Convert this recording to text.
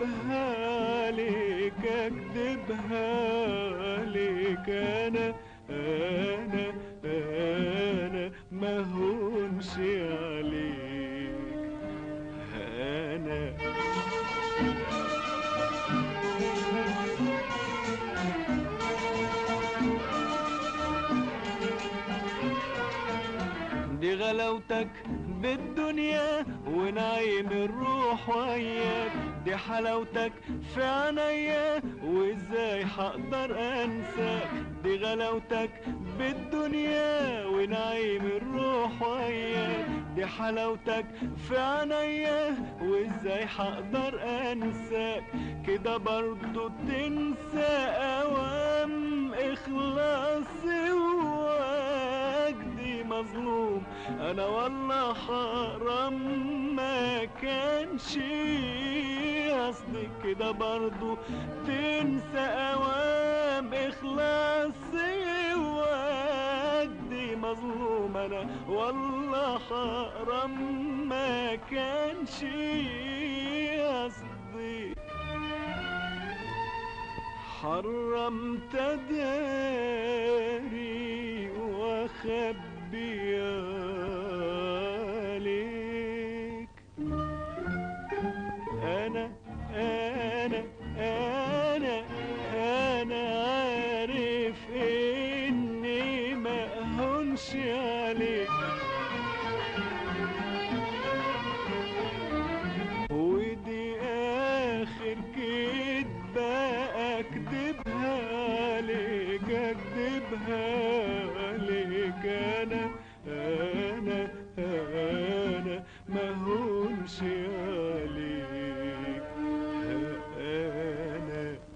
اكدبها ليك اكدبها ليك انا ما هونش عليك انا. دي غلاوتك بالدنيا ونعيم الروح وياك، دي حلاوتك في عينيا وازاي هقدر انساك، دي غلاوتك بالدنيا ونعيم الروح وياك، دي حلاوتك في عينيا وازاي هقدر انساك، كده برضو تنسى اوام اخلاصي وجدي مظلوم انا والله حرام ما كانش قصدي، كده برضو تنسى اوام اخلاصي وجدي مظلوم انا والله حرام ما كانش قصدي. حرمت داري واخبي